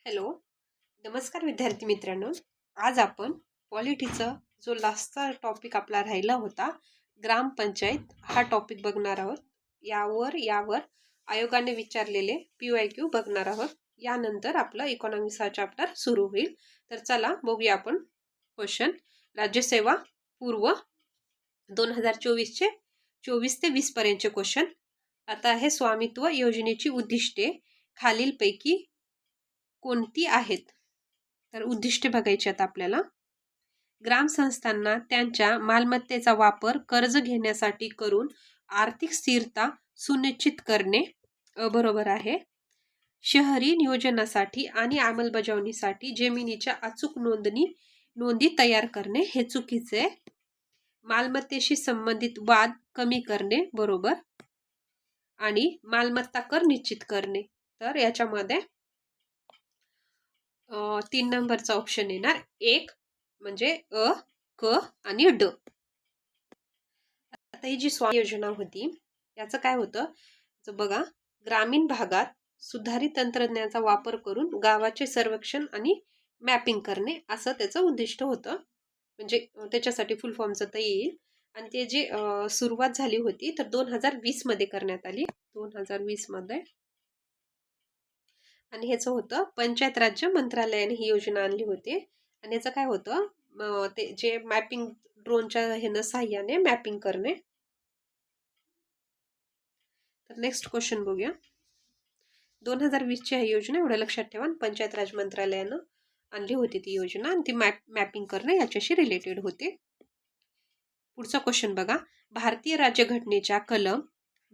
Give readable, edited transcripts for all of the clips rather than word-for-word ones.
Hello, नमस्कार विद्यार्थी मित्रांनो. आज आपण पॉलिटीचा जो लास्टचा टॉपिक आपला राहिला होता, ग्रामपंचायत हा टॉपिक बघणार आहोत. यावर आयोगाने विचारलेले PYQ बघणार आहोत. यानंतर आपलं इकॉनॉमिक्स हा चॅप्टर सुरू होईल. तर चला बघूया आपण क्वेश्चन. राज्यसेवा पूर्व 2024चे 24 ते 20 पर्यंतचे क्वेश्चन. आता आहे स्वामित्व योजनेची उद्दिष्टे खालीलपैकी कोणती आहेत? तर उद्दिष्टे बघायची आहेत आपल्याला. ग्रामसंस्थांना त्यांच्या मालमत्तेचा वापर कर्ज घेण्यासाठी करून आर्थिक स्थिरता सुनिश्चित करणे बरोबर आहे. शहरी नियोजनासाठी आणि अंमलबजावणीसाठी जमिनीच्या अचूक नोंदी तयार करणे हे चुकीचे. मालमत्तेशी संबंधित वाद कमी करणे बरोबर. आणि मालमत्ता कर निश्चित करणे. तर याच्यामध्ये 3 नंबरचा ऑप्शन येणार. 1 म्हणजे अ, क आणि ड. आता ही जी स्वामी योजना होती याचं काय होतं बघा, ग्रामीण भागात सुधारित तंत्रज्ञानाचा वापर करून गावाचे सर्वेक्षण आणि मॅपिंग करणे असं त्याचं उद्दिष्ट होतं. म्हणजे त्याच्यासाठी फुल फॉर्मचं तर येईल. आणि ते जे सुरुवात झाली होती तर 2020 मध्ये करण्यात आली. 2020 मध्ये. आणि ह्याचं होतं पंचायत राज्य मंत्रालयाने ही योजना आणली होती. आणि याचं काय होतं ते जे मॅपिंग ड्रोनच्या ह्यानं साह्याने मॅपिंग करणे. तर नेक्स्ट क्वेश्चन बघूया. 2020ची ही योजना एवढं लक्षात ठेवा. पंचायत राज मंत्रालयानं आणली होती ती योजना आणि ती मॅपिंग करणे याच्याशी रिलेटेड होते. पुढचा क्वेश्चन बघा. भारतीय राज्यघटनेच्या कलम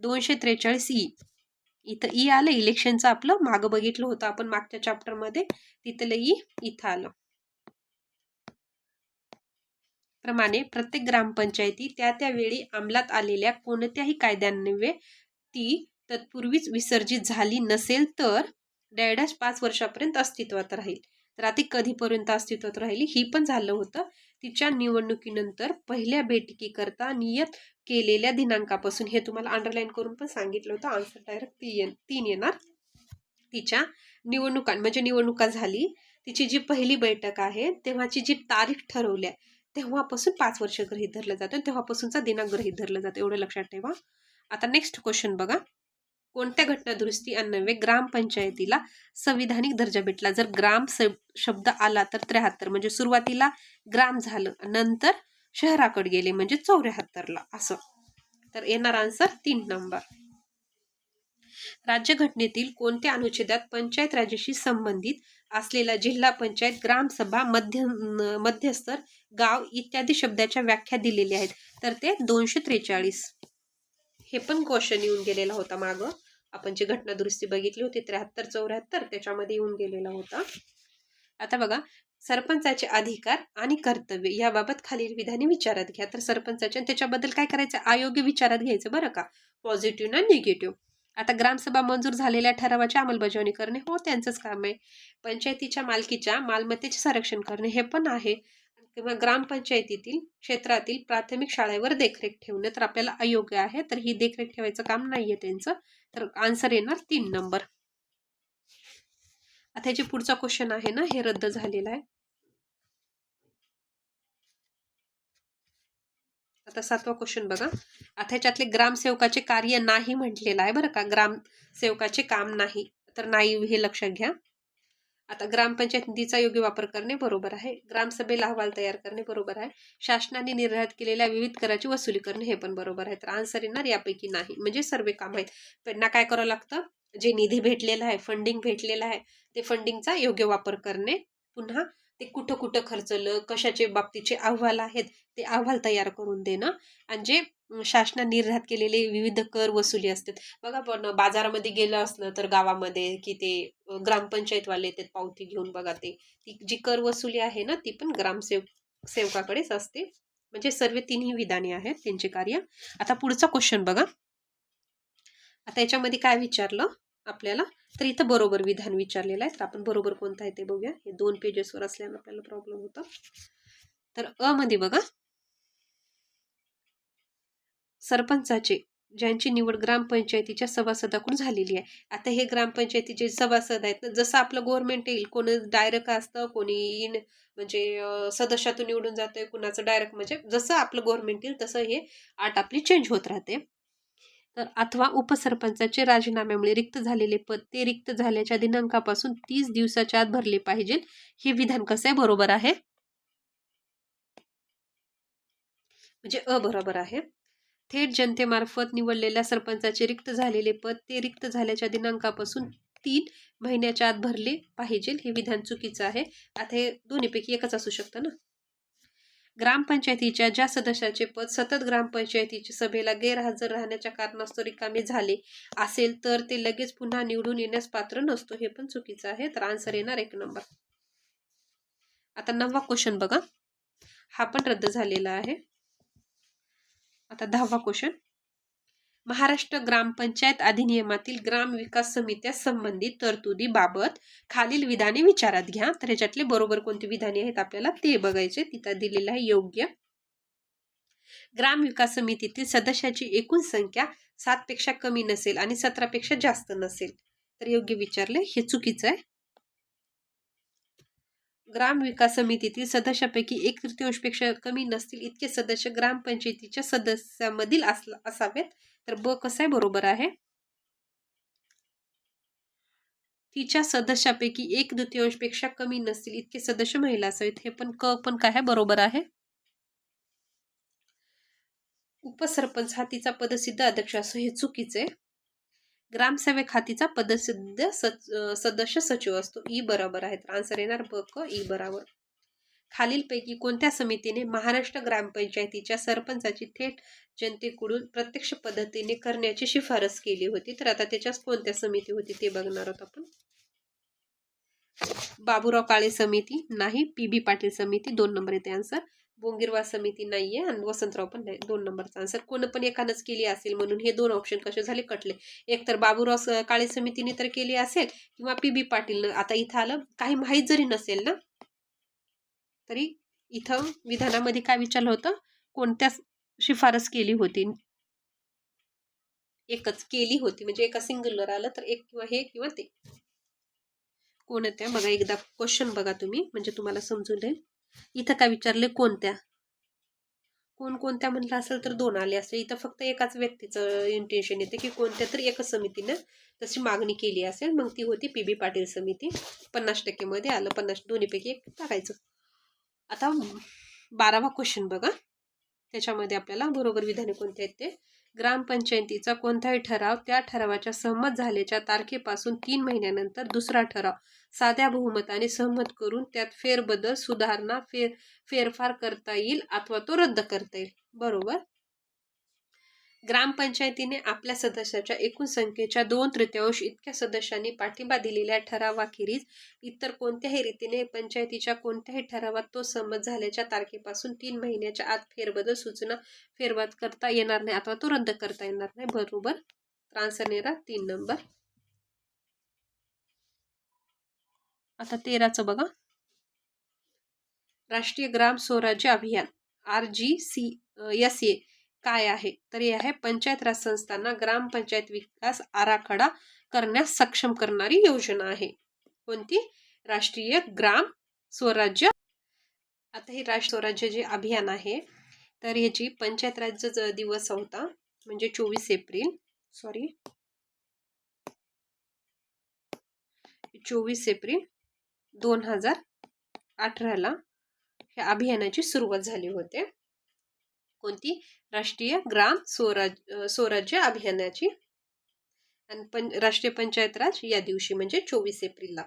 243E. इथं ई आलं इलेक्शनचं, आपलं मागं बघितलं होतं आपण मागच्या चॅप्टर मध्ये, तिथलं ई इथं आलं. प्रमाणे प्रत्येक ग्रामपंचायती त्या वेळी अंमलात आलेल्या कोणत्याही कायद्यान्वये ती तत्पूर्वीच विसर्जित झाली नसेल तर डॅडॅश 5 वर्षापर्यंत अस्तित्वात राहील. तर आता कधीपर्यंत अस्तित्वात राहिली ही पण झालं होतं तिच्या निवडणुकीनंतर पहिल्या बैठकीकरता नियत केलेल्या दिनांकापासून. हे तुम्हाला अंडरलाईन करून पण सांगितलं होतं. आन्सर डायरेक्ट 3 येणार. तिच्या निवडणुका झाली, तिची जी पहिली बैठक आहे तेव्हाची जी तारीख ठरवल्या तेव्हापासून 5 वर्ष गृहीत धरलं जातं. तेव्हापासूनचा दिनांक गृहीत धरलं जातं. एवढं लक्षात ठेवा. आता नेक्स्ट क्वेश्चन बघा. कोणत्या घटना दुरुस्ती अन्वये ग्रामपंचायतीला संविधानिक दर्जा भेटला? जर ग्राम शब्द आला तर 73, म्हणजे सुरुवातीला ग्राम झालं, नंतर शहराकडे गेले म्हणजे 74ला असं. तर येणार आन्सर 3 नंबर. राज्यघटनेतील कोणत्या अनुच्छेदात पंचायत राजाशी संबंधित असलेला जिल्हा पंचायत, ग्रामसभा, मध्यस्तर, गाव इत्यादी शब्दाच्या व्याख्या दिलेल्या आहेत? तर ते 243. हे पण क्वेश्चन येऊन गेलेला होता मागं. आपण जी घटना दुरुस्ती बघितली होती 73-74 त्याच्यामध्ये येऊन गेलेला होता. आता बघा, सरपंचाचे अधिकार आणि कर्तव्य याबाबत खालील विधाने विचारात घ्या. तर सरपंचाचे त्याच्याबद्दल काय करायचं, अयोग्य विचारात घ्यायचं बरं का, पॉझिटिव्ह ना निगेटिव्ह. आता ग्रामसभा मंजूर झालेल्या ठरावाची अंमलबजावणी करणे, हो त्यांचंच काम आहे. पंचायतीच्या मालकीच्या मालमत्तेचे संरक्षण करणे, हे पण आहे. किंवा ग्रामपंचायतीतील क्षेत्रातील प्राथमिक शाळेवर देखरेख ठेवणे, तर आपल्याला अयोग्य आहे. तर ही देखरेख ठेवायचं काम नाहीये त्यांचं. तर आन्सर येणार 3 नंबर. आता जे पुढचा क्वेश्चन आहे ना, हे रद्द झालेला आहे. आता 7वा क्वेश्चन बघा. आता ह्याच्यातले ग्रामसेवकाचे कार्य नाही म्हटलेलं आहे बरं का, ग्रामसेवकाचे काम नाही, तर नाही हे लक्षात घ्या. आता ग्रामपंचायत निधीचा योग्य वापर करणे बरोबर आहे. ग्रामसभेला अहवाल तयार करणे बरोबर आहे. शासनाने निर्धारित केलेल्या विविध कराची वसुली करणे हे पण बरोबर आहे. तर आन्सर येणार यापैकी नाही, म्हणजे सर्व काम आहेत. त्यांना काय करावं लागतं, जे निधी भेटलेला आहे, फंडिंग भेटलेलं आहे, ते फंडिंगचा योग्य वापर करणे. पुन्हा ते कुठं कुठं खर्चलं, कशाचे बाबतीचे अहवाल आहेत ते अहवाल तयार करून देणं. आणि जे शासनाने निर्धारित केलेले विविध कर वसुली असतात बघा. पण बाजारामध्ये गेलं असलं तर गावामध्ये की ते ग्रामपंचायतवाले ते पावती घेऊन बघा, ते ती जी कर वसुली आहे ना ती पण सेवकाकडेच असते. म्हणजे सर्व 3ही विधाने आहेत त्यांचे कार्य. आता पुढचा क्वेश्चन बघा. आता याच्यामध्ये काय विचारलं आपल्याला, तर इथं बरोबर विधान विचारलेलं आहे. तर आपण बरोबर कोणतं आहे ते बघूया. हे 2 पेजेसवर असल्यानं आपल्याला प्रॉब्लेम होता. तर अ मध्ये बघा, सरपंचाचे ज्यांची निवड ग्रामपंचायतीच्या सभासदाकडून झालेली आहे. आता हे ग्रामपंचायतीचे सभासद आहेत ना, जसं आपलं गव्हर्नमेंट येईल, कोणी डायरेक्ट असतं, कोणी म्हणजे सदस्यातून निवडून जातंय, कुणाचं डायरेक्ट, म्हणजे जसं आपलं गव्हर्नमेंट येईल तसं हे अट आपली चेंज होत राहते. तर अथवा उपसरपंचाचे राजीनाम्यामुळे रिक्त झालेले पद ते रिक्त झाल्याच्या दिनांकापासून 30 दिवसाच्या आत भरले पाहिजे. हे विधान कसं आहे? बरोबर आहे. म्हणजे बरोबर आहे. थेट जनतेमार्फत निवडलेल्या सरपंचाचे रिक्त झालेले पद ते रिक्त झाल्याच्या दिनांकापासून 3 महिन्याच्या आत भरले पाहिजे. हे विधान चुकीचं आहे. आता हे दोन्हीपैकी एकच असू शकतं ना. ग्रामपंचायतीच्या ज्या सदस्याचे पद सतत ग्रामपंचायतीच्या सभेला गैरहजर राहण्याच्या कारणास्तव रिकामे झाले असेल तर ते लगेच पुन्हा निवडून येण्यास पात्र नसतो. हे पण चुकीचं आहे. तर आन्सर येणार 1 नंबर. आता 9वा क्वेश्चन बघा. हा पण रद्द झालेला आहे. आता 10वा क्वेश्चन. महाराष्ट्र ग्रामपंचायत अधिनियमातील ग्राम विकास समित्या संबंधित तरतुदीबाबत खालील विधाने विचारात घ्या. तर ह्याच्यातले बरोबर कोणती विधाने आहेत आपल्याला ते बघायचे. तिथं दिलेलं आहे योग्य. ग्राम विकास समितीतील सदस्याची एकूण संख्या 7 पेक्षा कमी नसेल आणि 17 पेक्षा जास्त नसेल. तर योग्य विचारले, हे चुकीचं आहे. ग्राम विकास समितीतील सदस्यापैकी 1/3 पेक्षा कमी नसतील इतके सदस्य ग्रामपंचायतीच्या सदस्यामधील असावेत. तर ब कसं आहे? बरोबर आहे. तिच्या सदस्यापैकी 1/2 पेक्षा कमी नसतील इतके सदस्य महिला असावेत. हे पण काय आहे? बरोबर आहे. उपसरपंच हा तिचा पदसिद्ध अध्यक्ष असो, हे चुकीचे. ग्रामसेवक हा तिचा पदसिद्ध सदस्य सचिव असतो. ई बरोबर आहे. तर आन्सर येणार ब क ई बरोबर. खालीलपैकी कोणत्या समितीने महाराष्ट्र ग्रामपंचायतीच्या सरपंचाची थेट जनतेकडून प्रत्यक्ष पद्धतीने करण्याची शिफारस केली होती? तर आता त्याच्याच कोणत्या समिती होती ते बघणार आहोत आपण. बाबूराव काळे समिती नाही. पी.बी. पाटील समिती 2 नंबर येते आन्सर. बोंगिरवाड समिती नाहीये आणि वसंतराव पण नाही. 2 नंबरचा आन्सर. कोण पण एकानंच केली असेल म्हणून हे 2 ऑप्शन कसे झाले? कटले. एक तर बाबूराव काळे समितीने तर केली असेल किंवा पी.बी. पाटील. आता इथं आलं काही माहीत जरी नसेल ना तरी इथं विधानामध्ये काय विचारलं होतं? कोणत्या शिफारस केली होती? एकच केली होती म्हणजे एका सिंग्युलर आलं तर एक किंवा हे किंवा ते. कोणत्या बघा, एकदा क्वेश्चन बघा तुम्ही म्हणजे तुम्हाला समजून जाईल. इथं काय विचारले? कोणत्या? कोणत्या म्हणलं असेल तर 2 आले असेल. इथं फक्त एकाच व्यक्तीचं इंटेन्शन येते की कोणत्या तरी एकच समितीनं तशी मागणी केली असेल. मग ती होती पी.बी. पाटील समिती. 50% मध्ये आलं. 50 दोन्हीपैकी एक टाकायचं. आता 12वा क्वेश्चन बघा. त्याच्यामध्ये आपल्याला बरोबर विधाने कोणते आहेत ते. ग्रामपंचायतीचा कोणताही ठराव त्या ठरावाच्या सहमत झाल्याच्या तारखेपासून 3 महिन्यानंतर दुसरा ठराव साध्या बहुमताने सहमत करून त्यात फेरबदल, सुधारणा, फेरफार करता येईल अथवा तो रद्द करता येईल. बरोबर. ग्रामपंचायतीने आपल्या सदस्याच्या एकूण संख्येच्या 2/3 इतक्या सदस्यांनी पाठिंबा दिलेल्या ठरावाखेरीज इतर कोणत्याही रीतीने पंचायतीच्या कोणत्याही ठरावात तो संमत झाल्याच्या तारखेपासून 3 महिन्याच्या आत फेरबदल, सूचना, फेरबदल करता येणार नाही अथवा तो रद्द करता येणार नाही. बरोबर. आन्सर येणार 3 नंबर. आता 13चं बघा. राष्ट्रीय ग्राम स्वराज्य अभियान RGCSA काय आहे? तर हे आहे पंचायत राज संस्थांना ग्रामपंचायत विकास आराखडा करण्यास सक्षम करणारी योजना आहे. कोणती? राष्ट्रीय ग्राम स्वराज्य. आता हे राष्ट्रीय स्वराज्य जे अभियान आहे तर ह्याची पंचायत राज दिवस होता म्हणजे 24 एप्रिल 2018ला ह्या अभियानाची सुरुवात झाली होते. कोणती? राष्ट्रीय ग्राम स्वराज्य अभियानाची. आणि राष्ट्रीय पंचायत राज या दिवशी म्हणजे 24 एप्रिलला.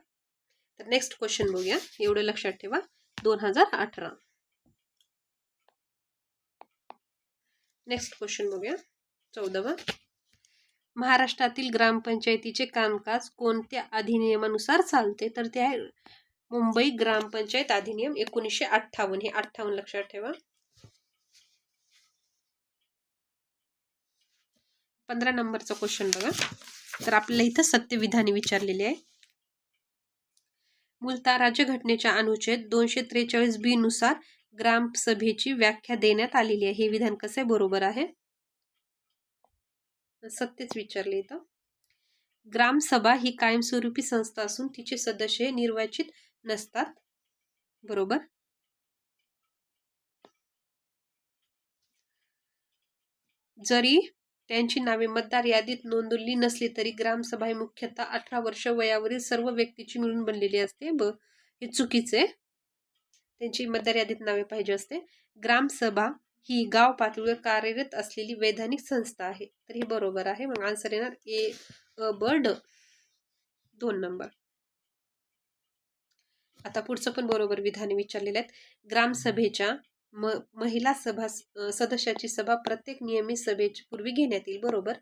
तर नेक्स्ट क्वेश्चन बघूया. एवढं लक्षात ठेवा. 2018. नेक्स्ट क्वेश्चन बघूया. 14वा. महाराष्ट्रातील ग्रामपंचायतीचे कामकाज कोणत्या अधिनियमानुसार चालते? तर ते आहे मुंबई ग्रामपंचायत अधिनियम 1958. हे 58 लक्षात ठेवा. 15 नंबरचा क्वेश्चन बघा. तर आपल्याला इथं सत्यविधाने विचारलेली आहे. मूलतः राज्यघटनेच्या अनुच्छेद 243B नुसार ग्रामसभेची व्याख्या देण्यात आलेली आहे. हे विधान कसे? बरोबर आहे. सत्तेच विचारले इथं. ग्रामसभा ही कायमस्वरूपी संस्था असून तिचे सदस्य निर्वाचित नसतात. बरोबर. जरी त्यांची नावे मतदार यादीत नोंदवली नसली तरी ग्रामसभा ही मुख्यतः 18 वर्ष वयावरील सर्व व्यक्तीची मिळून बनलेली असते. हे चुकीचे. त्यांची मतदार यादीत नावे पाहिजे असते. ग्रामसभा ही गाव पातळीवर कार्यरत असलेली वैधानिक संस्था आहे. तर हे बरोबर आहे. मग आन्सर येणार ए, ब, ड. 2 नंबर. आता पुढचं पण बरोबर विधाने विचारलेले आहेत. ग्रामसभेच्या महिला सदस्याची सभा प्रत्येक नियमित सभेच्या पूर्वी घेण्यात येईल. बरोबर.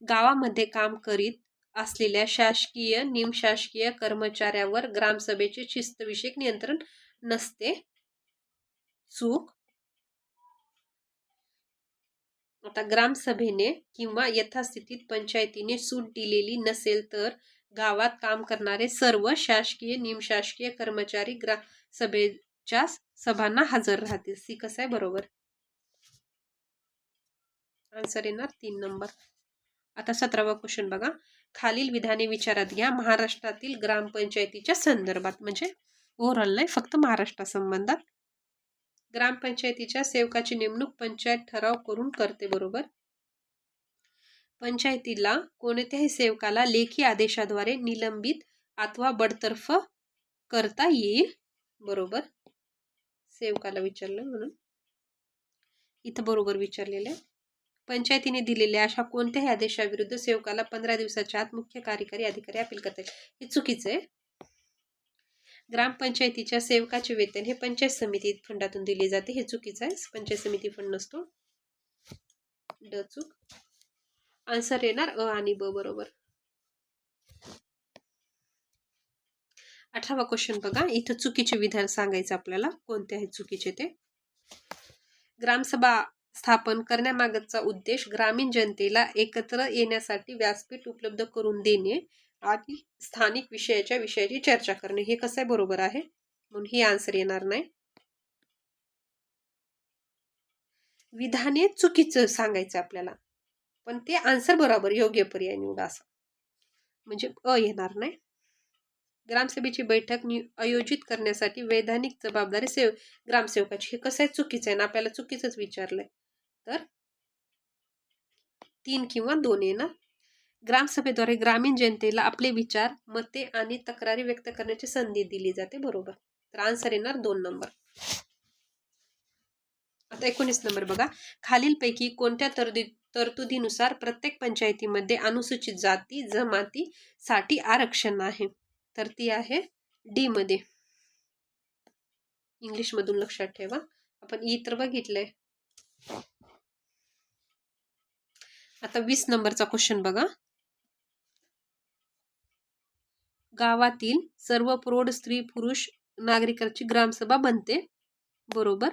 गावामध्ये काम करीत असलेल्या शासकीय निमशासकीय कर्मचाऱ्यावर ग्रामसभेचे शिस्तविषयक नियंत्रण नसते. चूक. आता ग्रामसभेने किंवा यथास्थितीत पंचायतीने सूट दिलेली नसेल तर गावात काम करणारे सर्व शासकीय निमशासकीय कर्मचारी ग्रामसभेच्या सभांना हजर राहतील. सी कसं आहे? बरोबर. आन्सर येणार 3 नंबर. आता 17वा क्वेश्चन बघा. खालील विधाने विचारात घ्या महाराष्ट्रातील ग्रामपंचायतीच्या संदर्भात. म्हणजे ओव्हरऑल नाही, फक्त महाराष्ट्रासंबंधात. ग्रामपंचायतीच्या सेवकाची नेमणूक पंचायत ठराव करून करते. बरोबर. पंचायतीला कोणत्याही सेवकाला लेखी आदेशाद्वारे निलंबित अथवा बडतर्फ करता येईल. बरोबर. सेवकाला विचारलं म्हणून इथं बरोबर विचारलेलं आहे. पंचायतीने दिलेल्या अशा कोणत्याही आदेशाविरुद्ध सेवकाला 15 दिवसाच्या आत मुख्य कार्यकारी अधिकारी अपील करता येईल. हे चुकीचं आहे. ग्रामपंचायतीच्या सेवकाचे वेतन हे पंचायत समिती फंडातून दिले जाते. हे चुकीचं आहे. पंचायत समिती फंड नसतो. ड चूक. आन्सर येणार अ आणि ब. बरोबर. 18वा क्वेश्चन बघा. इथं चुकीचे विधान सांगायचं आपल्याला. कोणते आहेत चुकीचे ते. ग्रामसभा स्थापन करण्यामागचा उद्देश ग्रामीण जनतेला एकत्र येण्यासाठी व्यासपीठ उपलब्ध करून देणे आणि स्थानिक विषयाची चर्चा करणे. हे कसं आहे? बरोबर आहे. म्हणून हे आन्सर येणार नाही. विधाने चुकीचं सांगायचं आपल्याला, पण ते आन्सर बरोबर योग्य पर्याय निवडा असं. म्हणजे अ येणार नाही. ग्रामसभेची बैठक आयोजित करण्यासाठी वैधानिक जबाबदारी ग्रामसेवकाची. हे कसं आहे? चुकीचं आहे ना. आपल्याला चुकीचंच विचारलंय. तर 3 किंवा 2 येणार. ग्रामसभेद्वारे ग्रामीण जनतेला आपले विचार, मते आणि तक्रारी व्यक्त करण्याची संधी दिली जाते. बरोबर. तर आन्सर येणार 2 नंबर. आता 19 नंबर बघा. खालीलपैकी कोणत्या तरतुदीनुसार प्रत्येक पंचायतीमध्ये अनुसूचित जाती जमातीसाठी आरक्षण आहे? तर ती आहे डी मध्ये. इंग्लिश मधून लक्षात ठेवा. आपण ई तर बघितलंय. आता 20 नंबरचा क्वेश्चन बघा. गावातील सर्व प्रौढ स्त्री पुरुष नागरिकांची ग्रामसभा बनते. बरोबर.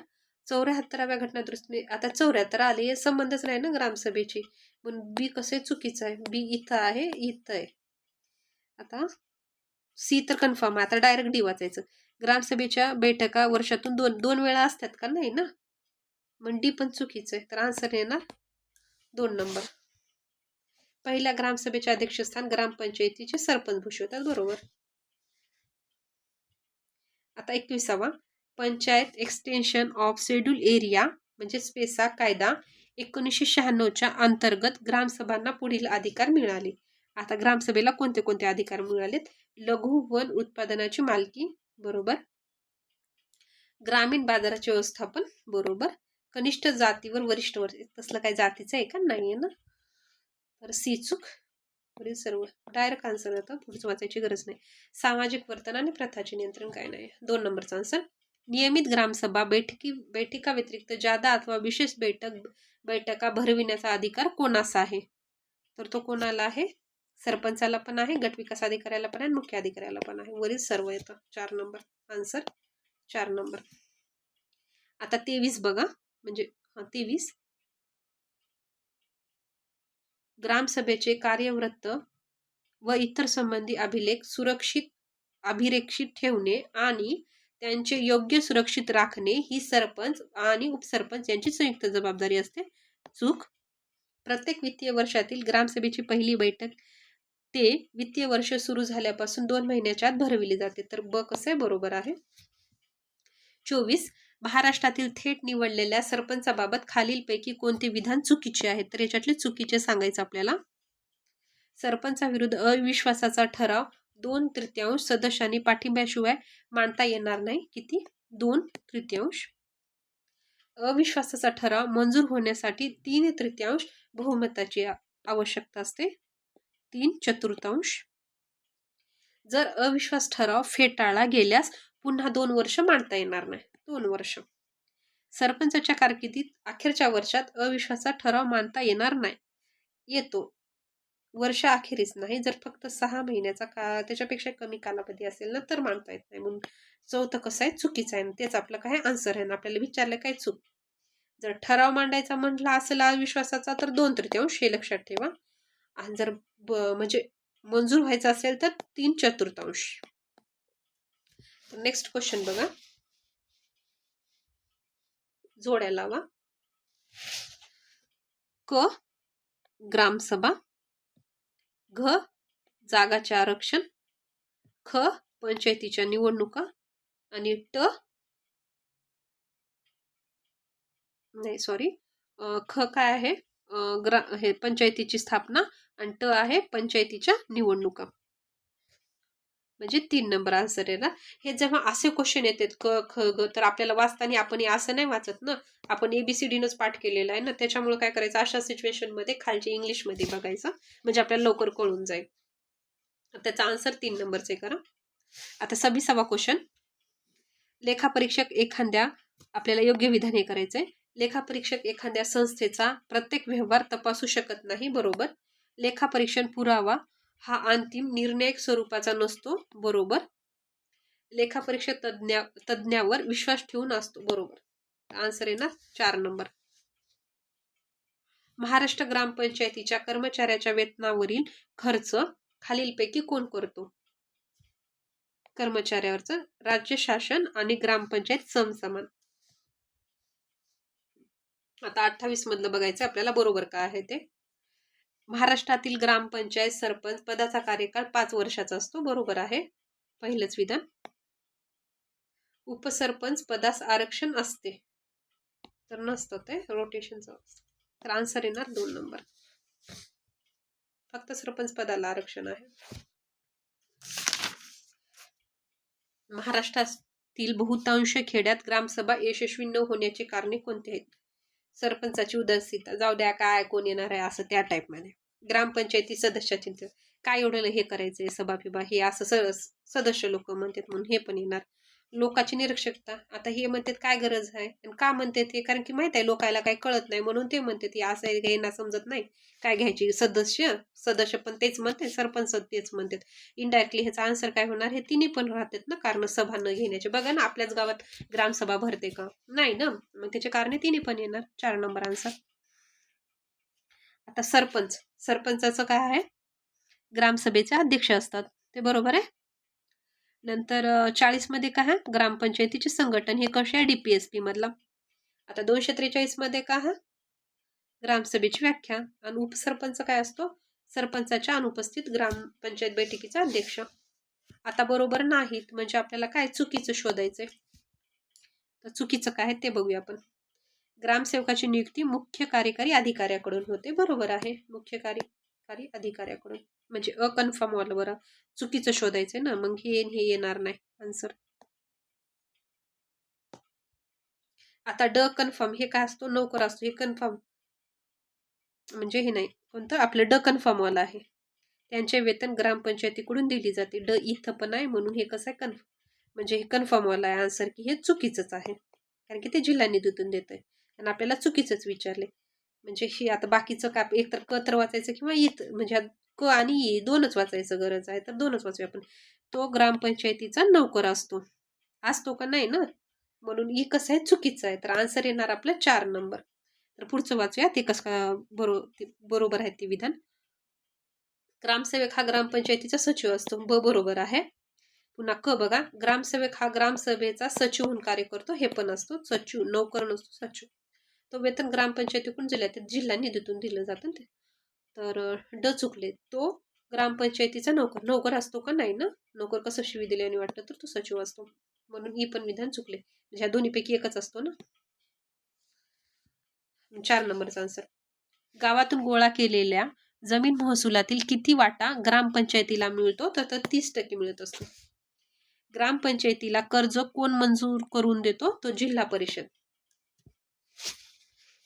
74व्या घटनादुरुस्ती. आता 74 आले, संबंधच नाही ना ग्रामसभेची. पण बी कसे चुकीचं आहे. बी इथं आहे, इथं आहे. आता सी तर कन्फर्म आहे. आता डायरेक्ट डी वाचायचं. ग्रामसभेच्या बैठका वर्षातून दोन वेळा असतात का? नाही ना. मग डी पण चुकीचं आहे. तर आन्सर येणार 2 नंबर. पहिल्या ग्रामसभेचे अध्यक्षस्थान ग्रामपंचायतीचे सरपंच भूषवतात. बरोबर. आता 21वा. Panchayat extension of schedule area म्हणजे स्पेसा कायदा 1996च्या अंतर्गत ग्रामसभांना पुढील अधिकार मिळाले. आता ग्रामसभेला कोणते कोणते अधिकार मिळालेत? लघु वन उत्पादनाची मालकी. बरोबर. ग्रामीण बाजाराचे व्यवस्थापन. बरोबर. कनिष्ठ जातीवर वरिष्ठ वर. तसलं काही जातीचं आहे का? नाही आहे ना. तर सी चूक. सर्व डायरेक्ट आन्सर होतं. पुढचं वाचायची गरज नाही. सामाजिक वर्तन आणि प्रथाचे नियंत्रण काय नाही. 2 नंबरचा आन्सर. नियमित ग्रामसभा बैठका व्यतिरिक्त जादा अथवा विशेष बैठका भरविण्याचा अधिकार कोणास आहे? तर तो कोणाला आहे? सरपंचाला पण आहे, गटविकास अधिकाऱ्याला पण आहे, मुख्य अधिकाऱ्याला पण आहे. वरील सर्व येतं. 4 नंबर आन्सर. 4 नंबर. आता 23 बघा. म्हणजे 23. ग्रामसभेचे कार्यवृत्त व इतर संबंधी अभिलेख अभिरेखित ठेवणे आणि त्यांचे योग्य सुरक्षित राखणे ही सरपंच आणि उपसरपंच यांची संयुक्त जबाबदारी असते. चूक. प्रत्येक वित्तीय वर्षातील ग्रामसभेची पहिली बैठक ते वित्तीय वर्ष सुरू झाल्यापासून 2 महिन्याच्या आत भरविली जाते. तर ब कसं आहे? बरोबर आहे. 24. महाराष्ट्रातील थेट निवडलेल्या सरपंचाबाबत खालीलपैकी कोणते विधान चुकीचे आहे? तर याच्यातले चुकीचे सांगायचं आपल्याला. सरपंचाविरुद्ध अविश्वासाचा ठराव 2/3 सदस्यांनी पाठिंब्याशिवाय मांडता येणार नाही. किती? 2/3. अविश्वासाचा ठराव मंजूर होण्यासाठी 3/3 बहुमताची आवश्यकता असते. 3/4. जर अविश्वास ठराव फेटाळला गेल्यास पुन्हा 2 वर्ष मांडता येणार नाही. 2 वर्ष. सरपंचाच्या कारकिर्दीत अखेरच्या वर्षात अविश्वासाचा ठराव मांडता येणार नाही. येतो. वर्ष अखेरीस नाही. जर फक्त 6 महिन्याचा त्याच्यापेक्षा कमी कालावधी असेल ना तर मांडता येत नाही. म्हणून चौथं कसं आहे? चुकीचं आहे. तेच आपलं काय आन्सर आहे ना. आपल्याला विचारलं काय चूक. जर ठराव मांडायचा म्हटला असेल अविश्वासाचा तर 2/3 हे लक्षात ठेवा. आणि जर म्हणजे मंजूर व्हायचा असेल तर 3/4. नेक्स्ट क्वेश्चन बघा. जोड्या लावा. क. ग्रामसभा. घ. जागाचे आरक्षण. ख. पंचायतीच्या निवडणुका. आणि ट. नाही सॉरी, ख काय आहे? हे पंचायतीची स्थापना. आणि ट आहे पंचायतीच्या निवडणुका. म्हणजे 3 नंबर आन्सर आहे ना. हे जेव्हा असे क्वेश्चन येतात क ख ग तर आपल्याला वाचताना आपण हे असं नाही वाचत ना. आपण ABCDनच पाठ केलेला आहे ना. त्याच्यामुळे काय करायचं, अशा सिच्युएशन मध्ये खालचे इंग्लिशमध्ये बघायचं म्हणजे आपल्याला लवकर कळून जाईल. त्याचा आन्सर 3 नंबरचे करा. आता 26वा क्वेश्चन. लेखापरीक्षक एखाद्या आपल्याला योग्य विधान हे करायचंय. लेखापरीक्षक एखाद्या संस्थेचा प्रत्येक व्यवहार तपासू शकत नाही. बरोबर. लेखापरीक्षण पुरावा हा अंतिम निर्णायक स्वरूपाचा नसतो. बरोबर. लेखापरीक्षक तज्ञावर विश्वास ठेवून असतो. बरोबर. आन्सर आहे ना 4 नंबर. महाराष्ट्र ग्रामपंचायतीच्या कर्मचाऱ्याच्या वेतनावरील खर्च खालीलपैकी कोण करतो? कर्मचाऱ्यावरचं राज्य शासन आणि ग्रामपंचायत समसमान. आता 28 मधलं बघायचं आपल्याला बरोबर काय आहे ते. महाराष्ट्रातील ग्रामपंचायत सरपंच पदाचा कार्यकाळ 5 वर्षाचा असतो. बरोबर आहे. पहिलंच विधान. उपसरपंच पदास आरक्षण असते तर नसतं, ते रोटेशनचं असतं. तर आन्सर येणार 2 नंबर. फक्त सरपंच पदाला आरक्षण आहे. महाराष्ट्रातील बहुतांश खेड्यात ग्रामसभा यशस्वी न होण्याची कारणे कोणती आहेत? सरपंचाची उदासीनता. जाऊ द्या काय कोण येणार आहे असं त्या टाईपमध्ये. ग्रामपंचायती सदस्याची काय एवढं हे करायचंय सभा फिबा हे असं सदस्य लोक म्हणतात म्हणून हे पण येणार. लोकांची निरक्षरता. आता हे म्हणतात काय गरज आहे आणि का म्हणतात हे, कारण की माहित आहे लोकायला काही कळत नाही म्हणून ते म्हणतात. असं घ्यायला समजत नाही काय घ्यायची. सदस्य पण तेच म्हणते, सरपंच तेच म्हणतात. इनडायरेक्टली ह्याचा आन्सर काय होणार? हे तिन्ही पण राहतात ना कारण सभा न घेण्याचे. बघा ना आपल्याच गावात ग्रामसभा भरते का? नाही ना. मग त्याचे कारणे तिन्ही पण येणार. 4 नंबर आन्सर. आता सरपंचाचं काय आहे? ग्रामसभेचे अध्यक्ष असतात. ते बरोबर आहे. नंतर 40 मध्ये काय आहे? ग्रामपंचायतीचे संघटन. हे कसे आहे? DPSP मधला. आता 243 मध्ये काय आहे? ग्रामसभेची व्याख्या. आणि उपसरपंच काय असतो? सरपंचाच्या अनुपस्थित ग्रामपंचायत बैठकीचा अध्यक्ष. आता बरोबर नाहीत म्हणजे आपल्याला काय चुकीचं शोधायचंय. तर चुकीचं काय आहे ते बघूया आपण. ग्रामसेवकाची नियुक्ती मुख्य कार्यकारी अधिकाऱ्याकडून होते. बरोबर आहे. मुख्य कार्यकारी अधिकाऱ्याकडून. म्हणजे अकन्फर्म वाला बरं. चुकीचं शोधायचंय ना मग हे येणार नाही आन्सर. आता ड कन्फर्म हे काय असतो? नोकर असतो. हे कन्फर्म म्हणजे हे नाही कोणतं आपलं ड कन्फर्म वाला आहे. त्यांचे वेतन ग्रामपंचायतीकडून दिली जाते. ड इथं पण आहे म्हणून हे कसं आहे कन्फर्म म्हणजे हे कन्फर्म वाला आहे आन्सर की हे चुकीचंच आहे कारण की ते जिल्हा निधीतून देत आहे आणि आपल्याला चुकीचंच विचारले. म्हणजे हे आता बाकीचं का एक तर क तर वाचायचं किंवा इत म्हणजे क आणि ई दोनच वाचायचं गरज आहे तर दोनच वाचूया आपण. तो ग्रामपंचायतीचा नोकर असतो का? नाही ना. म्हणून ई कसं आहे? चुकीचं आहे. तर आन्सर येणार आपलं 4 नंबर. तर पुढचं वाचूया ते कसं बरोबर आहे ते विधान. ग्रामसेवक हा ग्रामपंचायतीचा सचिव असतो. बरोबर आहे. पुन्हा क बघा, ग्रामसेवक हा ग्रामसभेचा सचिव म्हणून कार्य करतो, हे पण असतो सचिव, नौकर नसतो सचिव. तो वेतन ग्रामपंचायतीकडून जिल्हा निधीतून दिलं जातं ते. तर ड चुकले, तो ग्रामपंचायतीचा नोकर. नोकर असतो का? नाही ना. नोकर कसं शिवी दिल्याने वाटतं, तर तो सचिव असतो. म्हणून ही पण विधान चुकले. म्हणजे ह्या दोन्हीपैकी एकच असतो ना. 4 नंबरचा आन्सर. गावातून गोळा केलेल्या जमीन महसुलातील किती वाटा ग्रामपंचायतीला मिळतो, तर 30% मिळत असतो. ग्रामपंचायतीला कर्ज कोण मंजूर करून देतो, तो जिल्हा परिषद.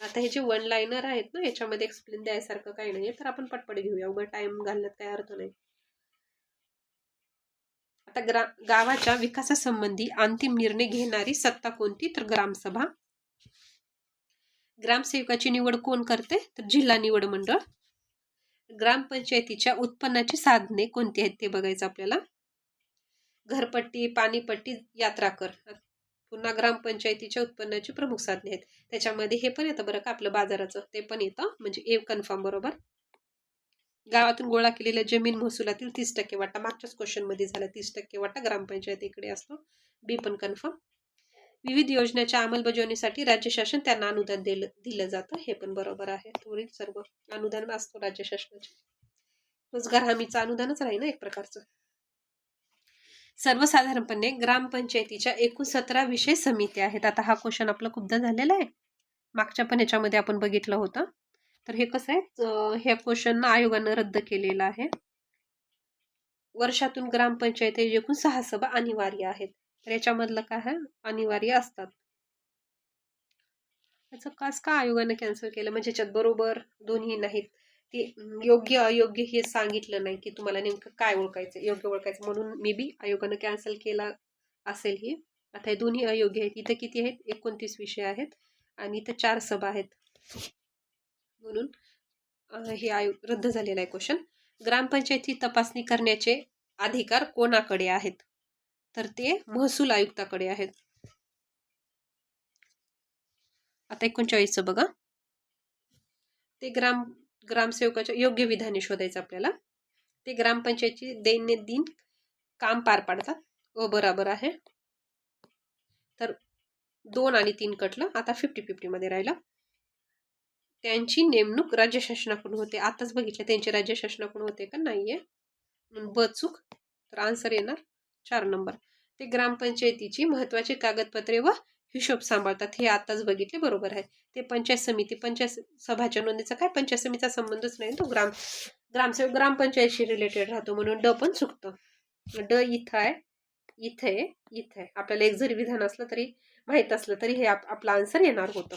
आता हे जे वन लाईनर आहेत ना, याच्यामध्ये एक्सप्लेन द्यायसारखं काही नाही, तर आपण पटपट घेऊया, उगा टाइम घालण्यात काही अर्थ नाही. आता गावाच्या विकासासंबंधी अंतिम निर्णय घेणारी सत्ता कोणती, तर ग्रामसभा. ग्रामसेवकाची निवड कोण करते, तर जिल्हा निवड मंडळ. ग्रामपंचायतीच्या उत्पन्नाची साधने कोणती आहेत ते बघायचं आपल्याला. घरपट्टी, पाणीपट्टी, यात्रा कर. पुन्हा ग्रामपंचायतीच्या उत्पन्नाची प्रमुख साधने आहेत. त्याच्यामध्ये हे पण येतं बरं का, आपलं बाजाराचं ते पण येतं, म्हणजे ए कन्फर्म बरोबर. गावातून गोळा केलेल्या जमीन महसुलातील 30% वाटा, मागच्याच क्वेश्चन मध्ये झाला 30% वाटा ग्रामपंचायतीकडे असतो, बी पण कन्फर्म. विविध योजनेच्या अंमलबजावणीसाठी राज्य शासन त्यांना अनुदान दिलं जातं, हे पण बरोबर आहे. थोडी सर्व अनुदान असतो राज्य शासनाचे. रोजगार हमीचं अनुदानच राहील ना एक प्रकारचं. सर्वसाधारणपणे ग्रामपंचायतीच्या एकूण 17 विषय समित्या आहेत. आता हा क्वेश्चन आपला खूपदा झालेला आहे, मागच्या पण याच्यामध्ये आपण बघितलं होतं. तर हे कसं आहे, ह्या क्वेश्चन आयोगानं रद्द केलेलं आहे. वर्षातून ग्रामपंचायत एकूण 6 सभा अनिवार्य आहेत. तर याच्यामधलं काय आहे, अनिवार्य असतात. याचं कास का आयोगानं कॅन्सल केलं, म्हणजे याच्यात बरोबर दोन्ही नाहीत. ते योग्य अयोग्य हे सांगितलं नाही की तुम्हाला नेमकं काय ओळखायचं, योग्य ओळखायचं, म्हणून मे बी आयोगानं कॅन्सल केला असेल हे. आता हे दोन्ही अयोग्य आहेत. इथं किती आहेत, 29 विषय आहेत आणि इथं 4 सभा आहेत, म्हणून हे आयोग रद्द झालेला आहे क्वेश्चन. ग्रामपंचायती तपासणी करण्याचे अधिकार कोणाकडे आहेत, तर ते महसूल आयुक्ताकडे आहेत. आता 39चं बघा, ते ग्रामसेवकाच्या योग्य विधाने शोधायचं आपल्याला. ते ग्रामपंचायतीची दैनंदिन काम पार पाडतात, बरोबर आहे. तर 2 आणि 3 कटलं, आता 50-50 मध्ये राहिलं. त्यांची नेमणूक राज्य शासनाकडून होते, आताच बघितलं त्यांची राज्य शासनाकडून होते का, नाहीये, ब चूक. तर आन्सर येणार 4 नंबर. ते ग्रामपंचायतीची महत्वाची कागदपत्रे व हिशोब सांभाळतात, हे आताच बघितले, बरोबर आहे. ते पंचायत समिती, पंचायत सभाच्या नोंदीचा काय पंचायत समितीचा संबंधच नाही, तो ग्रामसेवक ग्रामपंचायतशी रिलेटेड राहतो, म्हणून ड पण चुकतं. ड इथं आहे, इथे इथे आपल्याला एक जरी विधान असलं तरी माहित असलं तरी हे आपला आन्सर येणार होतं.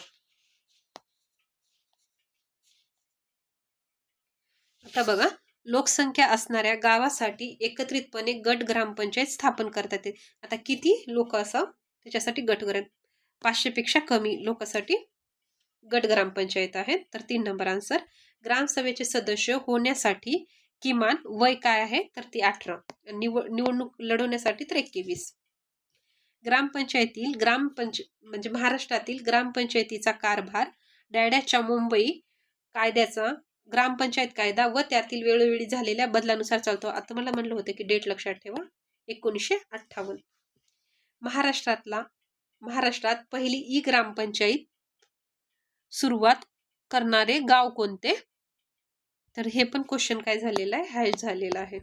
आता बघा, लोकसंख्या असणाऱ्या गावासाठी एकत्रितपणे गट ग्रामपंचायत स्थापन करतात. आता किती लोक असं त्याच्यासाठी गट 500 पेक्षा कमी लोकांसाठी गट ग्रामपंचायत आहेत, तर 3 नंबर आन्सर. ग्रामसभेचे सदस्य होण्यासाठी किमान वय काय आहे, तर ती 18. निवडणूक लढवण्यासाठी तर 21. ग्रामपंचायतील म्हणजे महाराष्ट्रातील ग्रामपंचायतीचा कारभार डॅड्याच्या मुंबई कायद्याचा ग्रामपंचायत कायदा व त्यातील वेळोवेळी झालेल्या बदलानुसार चालतो. आता मला म्हणलं होतं की डेट लक्षात ठेवा, 1958. महाराष्ट्रात पहिली ई ग्रामपंचायत सुरुवात करणारे गाव कोणते, तर हे पण क्वेश्चन काय झालेला आहे, हाय झालेला आहे.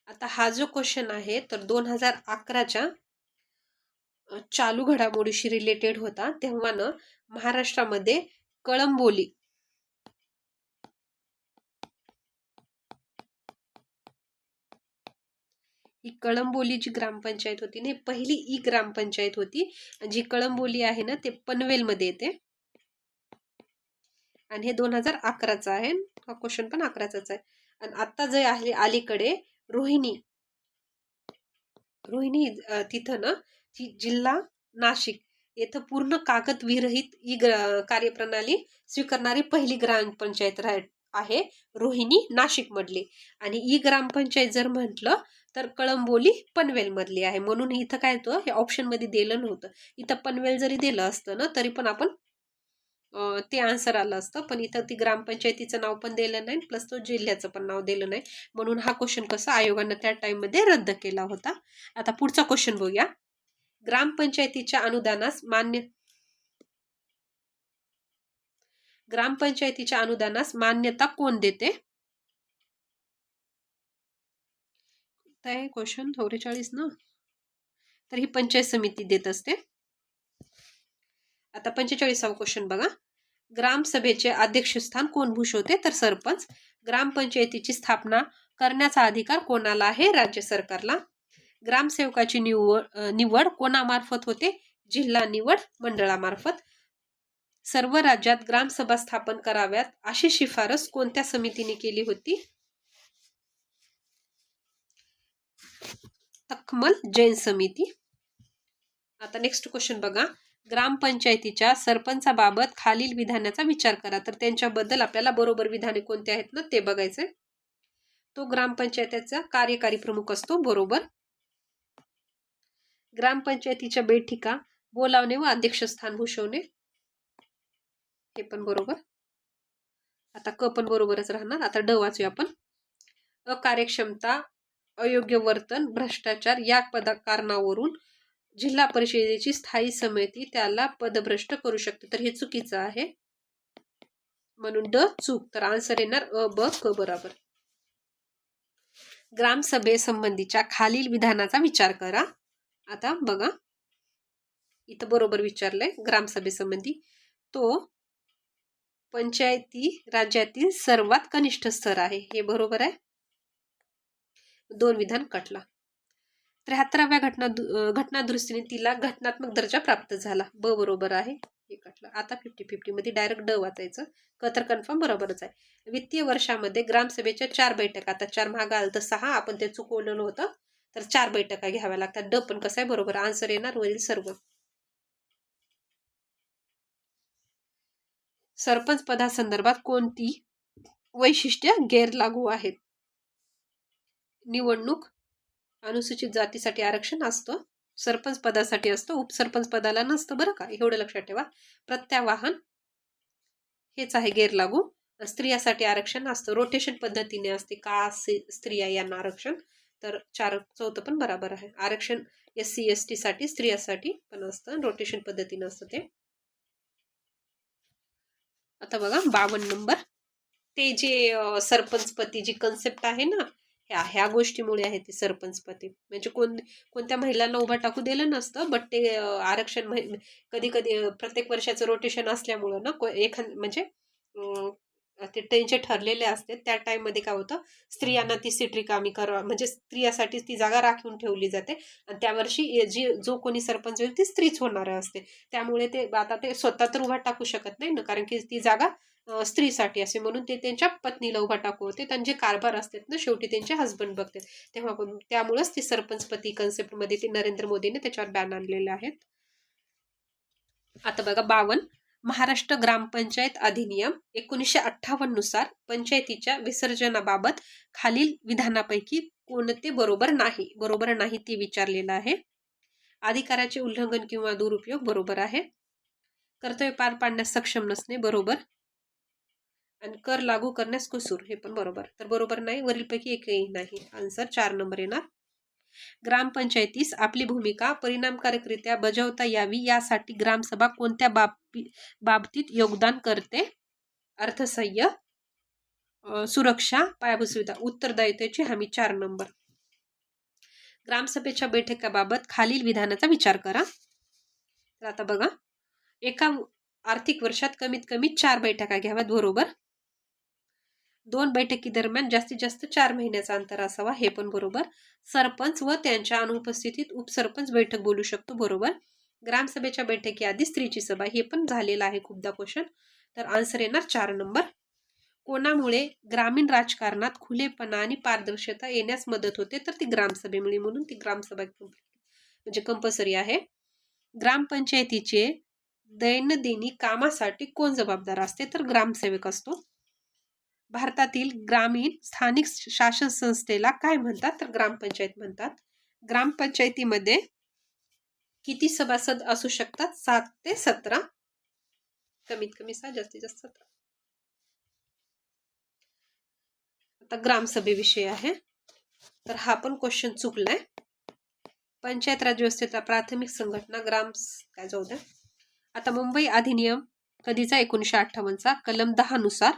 आता हा जो क्वेश्चन आहे, तर 2011च्या चालू घडामोडीशी रिलेटेड होता. तेव्हा ना महाराष्ट्रामध्ये कळंबोली ही कळंबोली जी ग्रामपंचायत होती ना, पहिली ई ग्रामपंचायत होती. जी कळंबोली आहे ना, ते पनवेलमध्ये येते आणि हे 2011चं आहे. हा क्वेश्चन पण 11चाच आहे. आणि आता जे आहे अलीकडे रोहिणी तिथं ना, जिल्हा नाशिक येथे पूर्ण कागद विरहित ई कार्यप्रणाली स्वीकारणारी पहिली ग्रामपंचायत आहे रोहिणी नाशिक मधली. आणि ई ग्रामपंचायत जर म्हटलं तर कळंबोली पनवेल मधली आहे. म्हणून इथं काय होतं, हे ऑप्शन मध्ये दिलं नव्हतं. इथं पनवेल जरी दिलं असतं ना, तरी पण आपण ते आन्सर आलं असतं, पण इथं ती ग्रामपंचायतीचं नाव पण दिलं नाही प्लस तो जिल्ह्याचं पण नाव दिलं नाही, म्हणून हा क्वेश्चन कसा आयोगानं त्या टाइममध्ये रद्द केला होता. आता पुढचा क्वेश्चन बघूया. ग्रामपंचायतीच्या अनुदानास मान्यता कोण देते? क्वेश्चन 44 ना, तर ही पंचायत समिती देत असते. आता 45वा क्वेश्चन बघा. ग्रामसभेचे अध्यक्षस्थान कोण भूषवते? तर सरपंच. ग्रामपंचायतीची स्थापना करण्याचा अधिकार कोणाला आहे? राज्य सरकारला. ग्रामसेवकाची निवड कोणामार्फत होते? जिल्हा निवड मंडळामार्फत. सर्व राज्यात ग्रामसभा स्थापन कराव्यात अशी शिफारस कोणत्या समितीने केली होती? तकमल जैन समिती. आता नेक्स्ट क्वेश्चन बघा. ग्रामपंचायतीच्या सरपंचाबाबत खालील विधानाचा विचार करा. तर त्यांच्याबद्दल आपल्याला बरोबर विधाने कोणते आहेत ना ते बघायचंय. तो ग्रामपंचायतीचा कार्यकारी प्रमुख असतो, बरोबर. ग्रामपंचायतीच्या बैठका बोलावणे व अध्यक्षस्थान भूषवणे, हे पण बरोबर. आता क पण बरोबरच राहणार. आता ड वाचूया आपण. अकार्यक्षमता, अयोग्य वर्तन, भ्रष्टाचार या कारणावरून जिल्हा परिषदेची स्थायी समिती त्याला पदभ्रष्ट करू शकते. तर हे चुकीचं आहे, म्हणून ड चूक. तर आन्सर येणार अ ब क बरोबर. ग्रामसभेसंबंधीच्या खालील विधानाचा विचार करा. आता बघा, इथं बरोबर विचारलंय. ग्रामसभेसंबंधी तो पंचायती राज्यातील सर्वात कनिष्ठ स्तर आहे, हे बरोबर आहे. 2 विधान कटला. 73व्या घटना दुरुस्तीने तिला घटनात्मक दर्जा प्राप्त झाला, ब बरोबर आहे, हे कटलं. आता 50-50 मध्ये डायरेक्ट ड वाचायचं. क तर कन्फर्म बरोबरच आहे. वित्तीय वर्षामध्ये ग्रामसभेच्या 4 बैठका, आता 4 महाग आलं तर 6, आपण ते चुकवलेलं होतं, तर 4 बैठका घ्याव्या लागतात. ड पण कसं आहे बरोबर. आन्सर येणार वरील सर्व. सरपंच पदासंदर्भात कोणती वैशिष्ट्य गैरलागू आहेत? निवडणूक, अनुसूचित जातीसाठी आरक्षण असतं, सरपंच पदासाठी असतं, उपसरपंच पदाला नसतं, बरं का, एवढं लक्षात ठेवा. प्रत्यावाहन हेच आहे गैरलागू. स्त्रियासाठी आरक्षण असतं, रोटेशन पद्धतीने असते का स्त्रिया यांना आरक्षण, तर 4-4 पण बरोबर आहे. आरक्षण SC ST साठी, स्त्रियासाठी पण असतं, रोटेशन पद्धतीने असतं ते. आता बघा 52 नंबर. ते जे सरपंचपती जी कन्सेप्ट आहे ना, ह्या गोष्टीमुळे आहे ते सरपंचपती. म्हणजे कोणत्या महिलांना उभा टाकू दिलं नसतं, बट ते आरक्षण कधी कधी प्रत्येक वर्षाचं रोटेशन असल्यामुळं ना, म्हणजे ते त्यांचे ठरलेले असते. त्या टाइममध्ये काय होतं, स्त्रियांना ती सीट रिकामी म्हणजे स्त्रियासाठी ती जागा राखून ठेवली जाते, आणि त्या वर्षी जो कोणी सरपंच होईल ती स्त्रीच होणार असते. त्यामुळे ते आता ते स्वतः तर उभा टाकू शकत नाही ना, कारण की ती जागा स्त्रीसाठी असे, म्हणून ते त्यांच्या पत्नीला उभा टाकू होते. त्यांचे कारभार असतात ना, शेवटी त्यांचे हसबंड बघतात. तेव्हा पण त्यामुळेच ती सरपंचपती कन्सेप्टमध्ये ती नरेंद्र मोदीने त्याच्यावर बॅन आणलेले आहेत. आता बघा 52. महाराष्ट्र ग्रामपंचायत अधिनियम 1958 नुसार पंचायतीच्या विसर्जनाबाबत खालील विधानापैकी कोणते बरोबर नाही? बरोबर नाही ते विचारलेलं आहे. अधिकाराचे उल्लंघन किंवा दुरुपयोग, बरोबर आहे. कर्तव्य पार पाडण्यास सक्षम नसणे, बरोबर. आणि कर लागू करण्यास कसूर, हे पण बरोबर. तर बरोबर नाही, वरीलपैकी एकही नाही. आन्सर 4 नंबर येणार. ग्रामपंचायतीस आपली भूमिका परिणामकारकरित्या बजावता यावी यासाठी ग्रामसभा कोणत्या बाबतीत योगदान करते? अर्थसहाय्य, सुरक्षा, पायाभूत सुविधा. उत्तरदायित्वाची हमी, 4 नंबर. ग्रामसभेच्या बैठकाबाबत खालील विधानाचा विचार करा. तर आता बघा, एका आर्थिक वर्षात कमीत कमी 4 बैठका घ्याव्यात, बरोबर. 2 बैठकी दरम्यान जास्तीत जास्त 4 महिन्याचा अंतर असावा, हे पण बरोबर. सरपंच व त्यांच्या अनुपस्थितीत उपसरपंच बैठक बोलू शकतो, बरोबर. ग्रामसभेच्या बैठकीआधी स्त्रीची सभा, हे पण झालेलं आहे खूपदा क्वेश्चन. तर आन्सर येणार 4 नंबर. कोणामुळे ग्रामीण राजकारणात खुलेपणा आणि पारदर्शकता येण्यास मदत होते? तर ती ग्रामसभेमुळे, म्हणून ती ग्रामसभा म्हणजे कंपल्सरी आहे. ग्रामपंचायतीचे दैनंदिनी कामासाठी कोण जबाबदार असते? तर ग्रामसेवक असतो. भारतातील ग्रामीण स्थानिक शासन संस्थेला काय म्हणतात? तर ग्रामपंचायत म्हणतात. ग्रामपंचायतीमध्ये किती सभासद असू शकतात? 7 ते 17. कमीत कमी 6, जास्तीत जास्त 17. आता ग्रामसभेविषयी आहे, तर हा पण क्वेश्चन चुकलाय. पंचायत राज व्यवस्थेचा प्राथमिक संघटना काय जाऊ द्या. आता मुंबई अधिनियम कधीचा? 1958चा. कलम 10 नुसार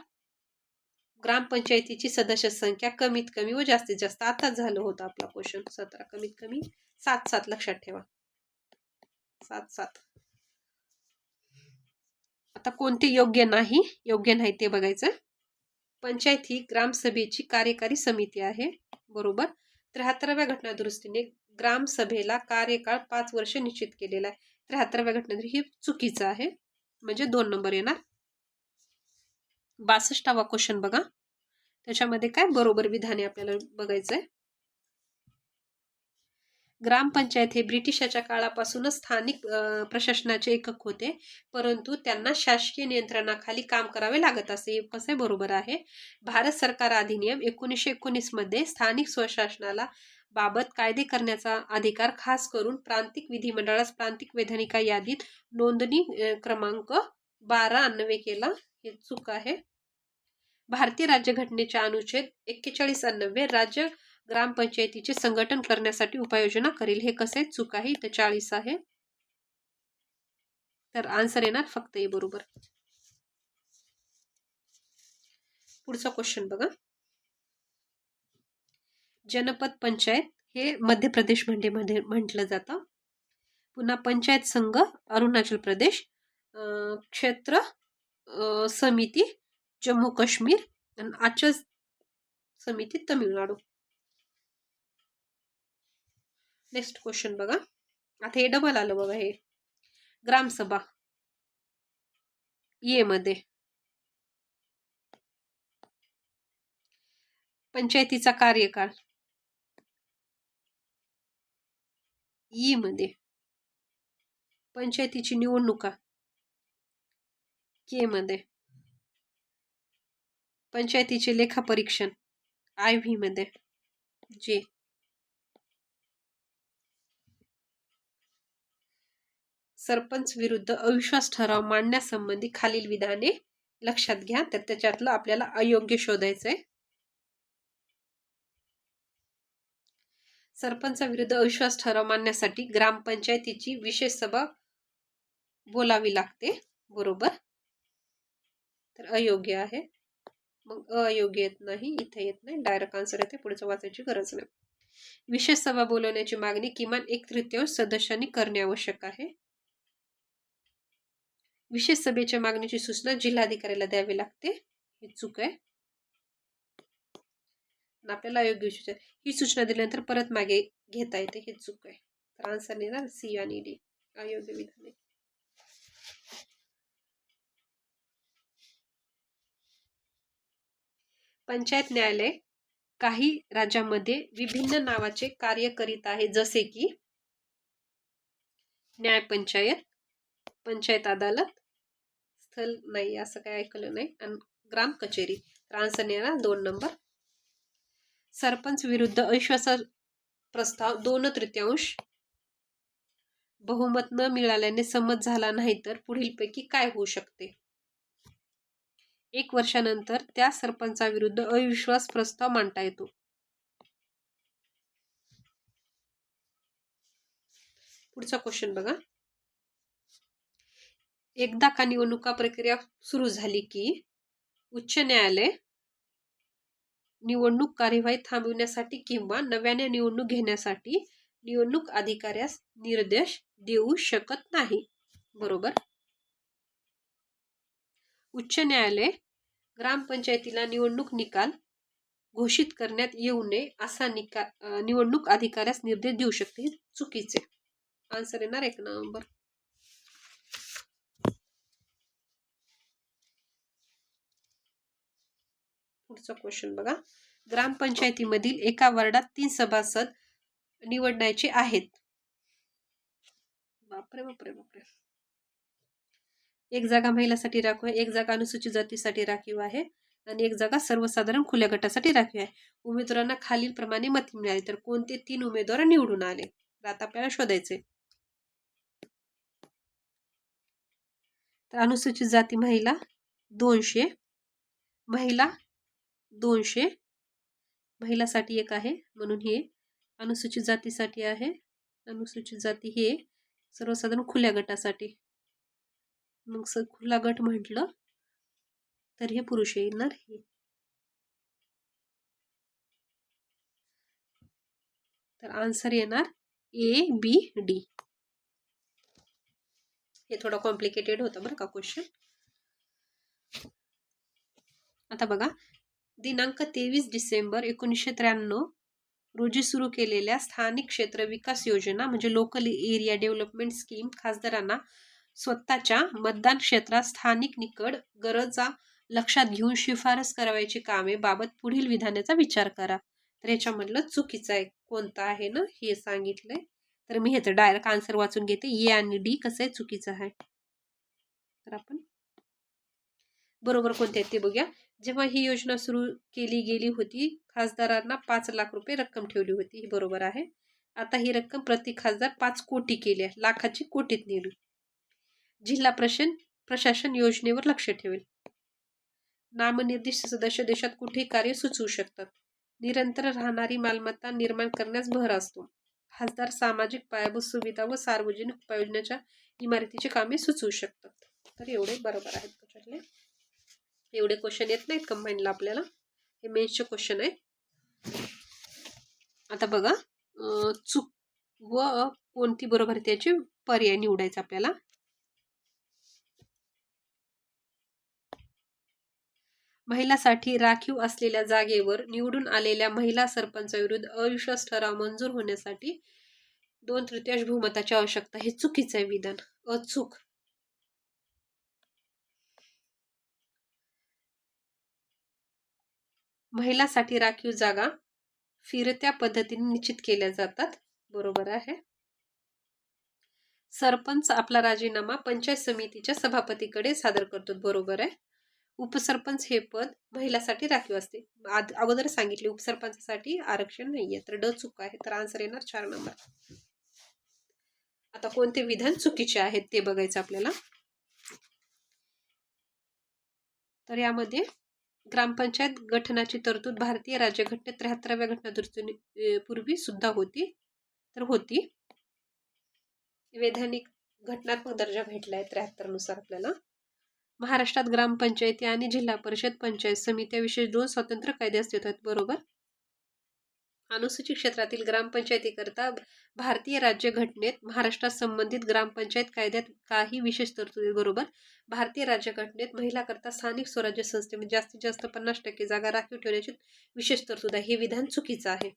ग्रामपंचायतीची सदस्य संख्या कमीत कमी व जास्तीत जास्त. आताच झालं होतं आपला क्वेश्चन 17. कमीत कमी 7 लक्षात ठेवा. 7. आता कोणते योग्य नाही ते बघायचं. पंचायत ही ग्रामसभेची कार्यकारी समिती आहे. बरोबर. 73व्या घटनादुरुस्तीने ग्रामसभेला कार्यकाळ 5 वर्ष निश्चित केलेला आहे. 73व्या घटनादुरुस्ती ही चुकीचं आहे, म्हणजे 2 नंबर येणार. 62वा क्वेश्चन बघा. त्याच्यामध्ये काय बरोबर विधाने आपल्याला बघायचंय. ग्रामपंचायत हे ब्रिटिशाच्या काळापासूनच स्थानिक प्रशासनाचे एकक होते, परंतु त्यांना शासकीय नियंत्रणाखाली काम करावे लागत असे. कसं बरोबर आहे. भारत सरकार अधिनियम 1919 मध्ये स्थानिक स्वशासनाला बाबत कायदे करण्याचा अधिकार खास करून प्रांतिक विधिमंडळास प्रांतिक वैधानिका यादीत नोंदणी क्रमांक 12 अन्वये केला. हे चूक आहे. भारतीय राज्यघटनेच्या अनुच्छेद 41 अन्वये राज्य ग्रामपंचायतीचे संघटन करण्यासाठी उपाययोजना करेल. हे कसे? चूक आहे. इथे 40 आहे, तर आन्सर येणार फक्त ए बरोबर. पुढचा क्वेश्चन बघा. जनपद पंचायत हे मध्य प्रदेश मध्ये म्हटलं जातं. पुन्हा पंचायत संघ अरुणाचल प्रदेश, क्षेत्र समिती जम्मू काश्मीर आणि आचार समिती तमिळनाडू. नेक्स्ट क्वेश्चन बघा. आता हे डबल आलं बघा. हे ग्रामसभा ये मध्ये पंचायतीचा कार्यकाळ ई मध्ये पंचायतीची निवडणुका के मध्ये पंचायतीचे लेखापरीक्षण आय व्ही मध्ये जे. सरपंच विरुद्ध अविश्वास ठराव मांडण्यासंबंधी खालील विधाने लक्षात घ्या. तर त्याच्यातलं आपल्याला अयोग्य शोधायचंय. सरपंचाविरुद्ध अविश्वास ठराव मांडण्यासाठी ग्रामपंचायतीची विशेष सभा बोलावी लागते. बरोबर. तर अयोग्य आहे. मग अयोग्य येत नाही, इथे येत नाही, डायरेक्ट आन्सर येते. पुढचं वाचायची गरज नाही. विशेष सभा बोलवण्याची मागणी किमान 1/3 सदस्यांनी करणे आवश्यक आहे. विशेष सभेच्या मागणीची सूचना जिल्हाधिकाऱ्याला द्यावी लागते. ही चूक आहे. आपल्याला अयोग्य ही सूचना दिल्यानंतर परत मागे घेता येते. ही चूक आहे. तर आन्सर येणार सी आणि डी. अयोग्य विधाने. पंचायत न्यायालय काही राज्यामध्ये विभिन्न नावाचे कार्य करीत आहे, जसे की न्यायपंचायत, पंचायत अदालत, स्थल नाही असं काही ऐकलं नाही, आणि ग्राम कचेरी. तर आन्सर येणार 2 नंबर. सरपंच विरुद्ध अविश्वास प्रस्ताव 2/3 बहुमत न मिळाल्याने संमत झाला नाही तर पुढीलपैकी काय होऊ शकते? 1 वर्षानंतर त्या सरपंचाविरुद्ध अविश्वास प्रस्ताव मांडता येतो. पुढचा क्वेश्चन बघा. एकदा का निवडणुका प्रक्रिया सुरू झाली की उच्च न्यायालय निवडणूक कार्यवाही थांबविण्यासाठी किंवा नव्याने निवडणूक घेण्यासाठी निवडणूक अधिकाऱ्यास निर्देश देऊ शकत नाही. बरोबर. उच्च न्यायालय ग्रामपंचायतीला निवडणूक निकाल घोषित करण्यात येऊ नये असा निवडणूक अधिकाऱ्यास निर्देश देऊ शकते. चुकीचे. आन्सर येणार 1 नंबर. पुढचा क्वेश्चन बघा. ग्रामपंचायतीमधील एका वार्डात 3 सभासद निवडायचे आहेत. बापरे बापरे बापरे. 1 जागा महिलांसाठी राखीव आहे, 1 जागा अनुसूचित जातीसाठी राखीव आहे आणि 1 जागा सर्वसाधारण खुल्या गटासाठी राखीव आहे. उमेदवारांना खालील प्रमाणे मते मिळाली, तर कोणते 3 उमेदवार निवडून आले? तर आता आपल्याला शोधायचे. तर अनुसूचित जाती महिला 200, महिला 200, महिलासाठी एक आहे म्हणून हे अनुसूचित जातीसाठी आहे. अनुसूचित जाती हे सर्वसाधारण खुल्या गटासाठी. मग खुला गट म्हटलं तर हे पुरुष येणार हे. तर आन्सर येणार ABD. हे थोडं कॉम्प्लिकेटेड होतं बरं का क्वेश्चन. आता बघा, दिनांक 23 डिसेंबर 1993 रोजी सुरू केलेल्या स्थानिक क्षेत्र विकास योजना म्हणजे लोकल एरिया डेव्हलपमेंट स्कीम खासदारांना स्वतःच्या मतदान क्षेत्रात स्थानिक निकड गरजा लक्षात घेऊन शिफारस करावयाची कामे बाबत पुढील विधानाचा विचार करा. तर याच्यामधलं चुकीचं आहे कोणतं आहे ना हे सांगितलंय. तर मी ह्याचं डायरेक्ट आन्सर वाचून घेते. ए आणि डी कसं आहे चुकीचं आहे. तर आपण बरोबर कोणते आहेत ते बघूया. जेव्हा ही योजना सुरू केली गेली होती खासदारांना 5 लाख रुपये रक्कम ठेवली होती. ही बरोबर आहे. आता ही रक्कम प्रति खासदार 5 कोटी केली आहे. लाखाची कोटीत नेली. जिल्हा प्रशासन योजनेवर लक्ष ठेवेल. नामनिर्दिष्ट सदस्य देशात कुठेही कार्य सुचवू शकतात. निरंतर राहणारी मालमत्ता निर्माण करण्यास भर असतो. खासदार सामाजिक पायाभूत सुविधा व सार्वजनिक उपाययोजनाच्या इमारतीची कामे सुचवू शकतात. तर एवढे बरोबर आहेत त्याच्यातले. एवढे क्वेश्चन येत नाहीत कंबाईनला आपल्याला. हे मेन्सचे क्वेश्चन आहे. आता बघा, चूक व कोणती बरोबर त्याचे पर्याय निवडायचा आपल्याला. महिलासाठी राखीव असलेल्या जागेवर निवडून आलेल्या महिला सरपंचाविरुद्ध अविश्वास ठराव मंजूर होण्यासाठी 2/3 बहुमताची आवश्यकता. हे चुकीचं आहे विधान. अचूक. महिलासाठी राखीव जागा फिरत्या पद्धतीने निश्चित केल्या जातात. बरोबर आहे. सरपंच आपला राजीनामा पंचायत समितीच्या सभापतीकडे सादर करतो. बरोबर आहे. उपसरपंच हे पद महिलासाठी राखीव असते. अगोदर सांगितले उपसरपंचासाठी आरक्षण नाहीये. तर ड चूक आहे. तर आन्सर येणार 4 नंबर. आता कोणते विधान चुकीचे आहेत ते बघायचं आपल्याला. तर यामध्ये ग्रामपंचायत गठनाची तरतूद भारतीय राज्यघटनेत 73व्या घटनादुरुस्तीपूर्वी सुद्धा होती. तर होती. वैधानिक घटनात्मक दर्जा भेटलाय 73 नुसार आपल्याला. महाराष्ट्रात ग्रामपंचायती आणि जिल्हा परिषद पंचायत समित्या विशेष 2 स्वतंत्र कायदे अस्तित्वात. बरोबर. अनुसूचित क्षेत्रातील ग्रामपंचायतीकरता भारतीय राज्यघटनेत महाराष्ट्रात संबंधित ग्रामपंचायत कायद्यात काही विशेष तरतुदी. बरोबर. भारतीय राज्यघटनेत महिलाकरता स्थानिक स्वराज्य संस्थेमध्ये जास्तीत जास्त 50% जागा राखीव ठेवण्याची विशेष तरतूद आहे. हे विधान चुकीचं आहे.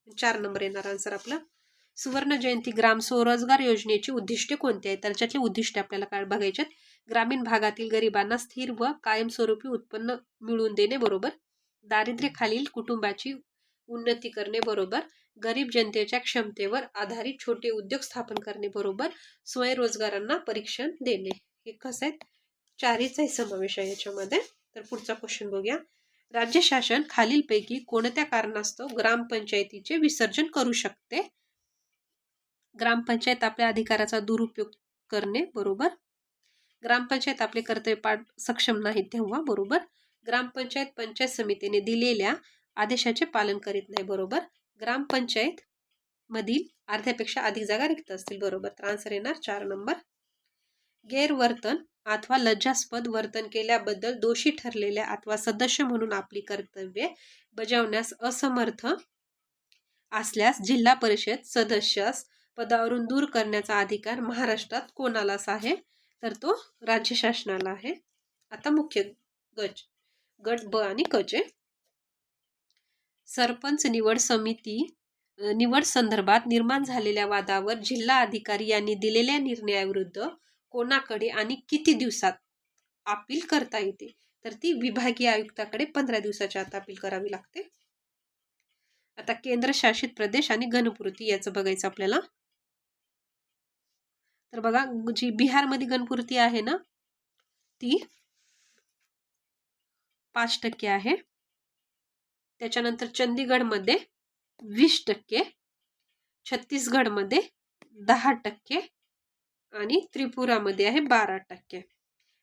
4 नंबर येणार आन्सर आपला. सुवर्ण जयंती ग्राम स्वरोजगार योजनेची उद्दिष्टे कोणती आहेत? तर त्यातले उद्दिष्टे आपल्याला काय बघायचे. ग्रामीण भागातील गरिबांना स्थिर व कायमस्वरूपी उत्पन्न मिळवून देणे. बरोबर. दारिद्र्याखालील कुटुंबाची उन्नती करणे. बरोबर. गरीब जनतेच्या क्षमतेवर आधारित छोटे उद्योग स्थापन करणे. बरोबर. स्वयंरोजगारांना परीक्षण देणे. हे कसं आहे 4हीचाही समावेश आहे याच्यामध्ये. तर पुढचा क्वेश्चन बघूया. राज्य शासन खालीलपैकी कोणत्या कारणास्तव ग्रामपंचायतीचे विसर्जन करू शकते? ग्रामपंचायत आपल्या अधिकाराचा दुरुपयोग करणे. बरोबर. ग्रामपंचायत आपले कर्तव्य पार सक्षम नाही तेव्हा. बरोबर. ग्रामपंचायत पंचायत समितीने दिलेल्या आदेशाचे पालन करीत नाही. बरोबर. ग्रामपंचायत मधील अर्ध्यापेक्षा अधिक जागा रिक्त असतील. बरोबर. तर आन्सर येणार 4 नंबर. गैरवर्तन अथवा लज्जास्पद वर्तन केल्याबद्दल दोषी ठरलेल्या अथवा सदस्य म्हणून आपली कर्तव्ये बजावण्यास असमर्थ असल्यास जिल्हा परिषद सदस्यास पदावरून दूर करण्याचा अधिकार महाराष्ट्रात कोणालाच आहे? तर तो राज्य शासनाला आहे. आता मुख्य गट ब आणि क चे. सरपंच निवड समिती निवड संदर्भात निर्माण झालेल्या वादावर जिल्हा अधिकारी यांनी दिलेल्या निर्णयाविरुद्ध कोणाकडे आणि किती दिवसात अपील करता येते? तर ती विभागीय आयुक्ताकडे 15 दिवसाच्या आत अपील करावी लागते. आता केंद्रशासित प्रदेश आणि गणपूर्ती याचं बघायचं आपल्याला. तर बघा, जी बिहारमध्ये गणपूर्ती आहे ना ती 5% आहे. त्याच्यानंतर चंदीगडमध्ये 20%, छत्तीसगडमध्ये 10% आणि त्रिपुरामध्ये आहे 12%.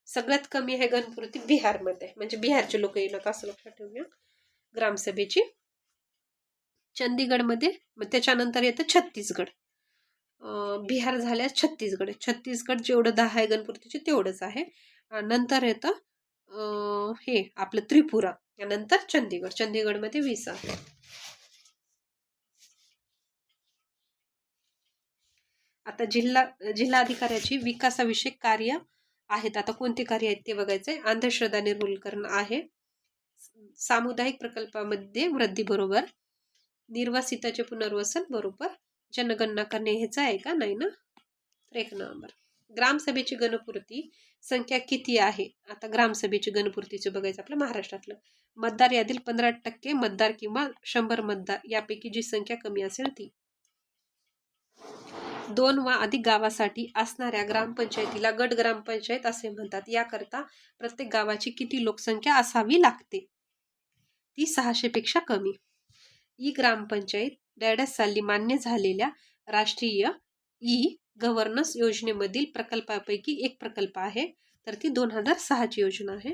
सगळ्यात कमी आहे घनफुरुती बिहारमध्ये, म्हणजे बिहारचे लोक येणार असं लक्षात ठेवूया ग्रामसभेची. चंदीगडमध्ये, मग त्याच्यानंतर येतं छत्तीसगड. बिहार झाल्यास छत्तीसगड. छत्तीसगड जेवढं 10 आहे घनफुरुतीचे तेवढंच आहे. नंतर येतं हे आपलं त्रिपुरा, नंतर चंदीगड. चंदीगडमध्ये 20 आहे. आता जिल्हाधिकाऱ्याची विकासाविषयक कार्य आहेत. आता कोणती कार्य आहेत ते बघायचंय. अंधश्रद्धा निर्मूलकरण आहे, सामुदायिक प्रकल्पामध्ये वृद्धी बरोबर, निर्वासिताचे पुनर्वसन बरोबर, जनगणना करणे ह्याचं आहे का, नाही ना. तर 1 नंबर. ग्रामसभेची घनपूर्ती संख्या किती आहे. आता ग्रामसभेची घनपूर्तीचं बघायचं आपलं महाराष्ट्रातलं. मतदार यादील 15% मतदार किंवा 100 मतदार यापैकी जी संख्या कमी असेल ती. 2 वा अधिक गावासाठी असणाऱ्या ग्रामपंचायतीला गट ग्रामपंचायत असे म्हणतात. याकरता प्रत्येक गावाची किती लोकसंख्या असावी लागते. ती 600 पेक्षा कमी. ई ग्रामपंचायत 1.5 साली मान्य झालेल्या राष्ट्रीय ई गव्हर्नन्स योजनेमधील प्रकल्पापैकी एक प्रकल्प आहे, तर ती 2006ची योजना आहे.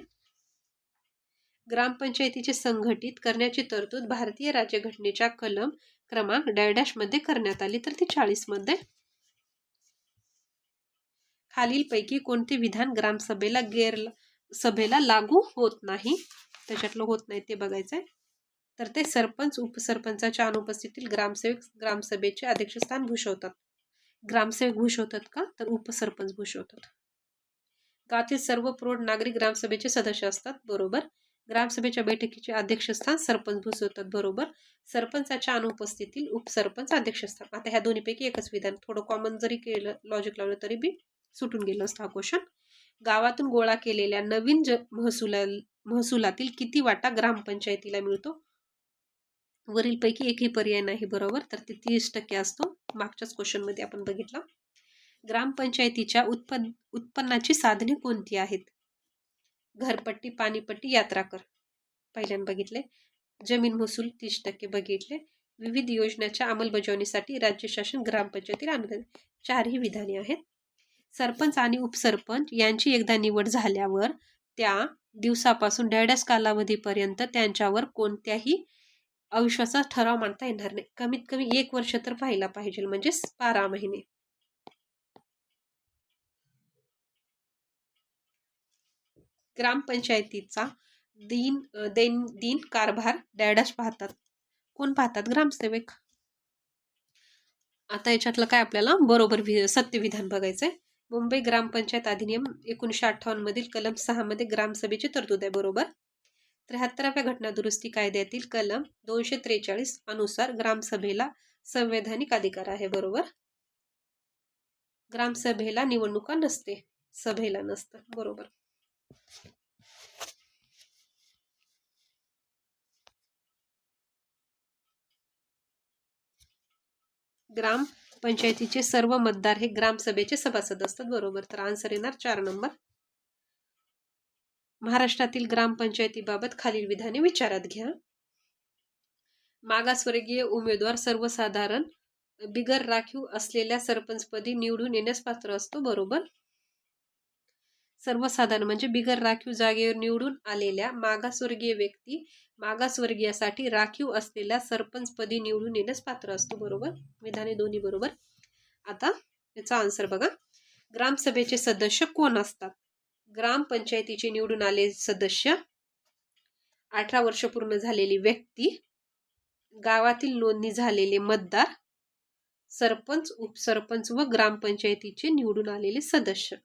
ग्रामपंचायतीचे संघटित करण्याची तरतूद भारतीय राज्यघटनेच्या कलम क्रमांक 1 मध्ये करण्यात आली, तर ती 40 मध्ये. खालीलपैकी कोणते विधान ग्रामसभेला सभेला लागू होत नाही. त्याच्यातलं होत नाही ते बघायचंय. तर ते सरपंच उपसरपंचाच्या अनुपस्थितीत ग्रामसेवक ग्रामसभेचे अध्यक्षस्थान भूषवतात. ग्रामसेवक भूषवतात का, तर उपसरपंच भूषवतात. गावातील सर्व प्रौढ नागरिक ग्रामसभेचे सदस्य असतात, बरोबर. ग्रामसभेच्या बैठकीचे अध्यक्षस्थान सरपंच भूषवतात, बरोबर. सरपंचाच्या अनुपस्थितीत उपसरपंच अध्यक्षस्थान. आता ह्या दोन्हीपैकी एकच विधान. थोडं कॉमन जरी केलं, लॉजिक लावलं तरी बी सुटून गेलं असतं हा क्वेश्चन. गावातून गोळा केलेल्या नवीन महसुलातील किती वाटा ग्रामपंचायतीला मिळतो. वरीलपैकी एकही पर्याय नाही, बरोबर. तर ते 30% असतो. मागच्याच क्वेश्चन मध्ये आपण बघितलं. ग्रामपंचायतीच्या उत्पन्नाची साधने कोणती आहेत. घरपट्टी, पाणीपट्टी, यात्रा कर पहिल्यांदा बघितले. जमीन महसूल 30% बघितले. विविध योजनेच्या अंमलबजावणीसाठी राज्य शासन ग्रामपंचायतीला अनुदान. 4ही विधाने आहेत. सरपंच आणि उपसरपंच यांची एकदा निवड झाल्यावर त्या दिवसापासून 1.5 कालावधीपर्यंत त्यांच्यावर कोणत्याही अविश्वासाचा ठराव मांडता येणार नाही. कमीत कमी 1 वर्ष तर पाहायला पाहिजे, म्हणजे 12 महिने. ग्रामपंचायतीचा दिन कारभार 1.5 पाहतात. कोण पाहतात, ग्रामसेवक. आता याच्यातलं काय आपल्याला बरोबर सत्यविधान बघायचंय. मुंबई ग्रामपंचायत अधिनियम 1958 मधील कलम 6 मध्ये ग्रामसभेची तरतूद आहे, बरोबर. 73व्या घटना दुरुस्ती कायद्यातील कलम 243 अनुसार ग्रामसभेला संवैधानिक अधिकार आहे, बरोबर. ग्रामसभेला निवडणुका नसते, सभेला नसतं, बरोबर. ग्रामपंचायतीचे सर्व मतदार हे ग्रामसभेचे सभासद असतात, बरोबर. तर आन्सर येणार 4 नंबर. महाराष्ट्रातील ग्रामपंचायतीबाबत खालील विधाने विचारात घ्या. मागासवर्गीय उमेदवार सर्वसाधारण बिगर राखीव असलेल्या सरपंचपदी निवडून येण्यास पात्र असतो, बरोबर. सर्वसाधारण म्हणजे बिगर राखीव जागेवर निवडून आलेल्या मागासवर्गीय व्यक्ती मागासवर्गीयासाठी राखीव असलेल्या सरपंचपदी निवडून येण्यास पात्र असतो, बरोबर. विधाने दोन्ही बरोबर. आता याचा आन्सर बघा. ग्रामसभेचे सदस्य कोण असतात. ग्रामपंचायतीचे निवडून आलेले सदस्य, 18 वर्ष पूर्ण झालेली व्यक्ती, गावातील नोंदणी झालेले मतदार, सरपंच, उपसरपंच व ग्रामपंचायतीचे निवडून आलेले सदस्य.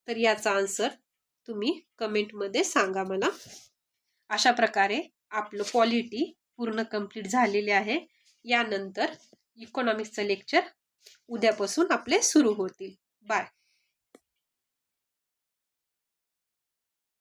तर याचा आन्सर तुम्ही कमेंटमध्ये सांगा मला. अशा प्रकारे आपलं पॉलिटी पूर्ण कंप्लीट झालेले आहे. यानंतर इकॉनॉमिक्सचं लेक्चर उद्यापासून आपले सुरू होतील. बाय.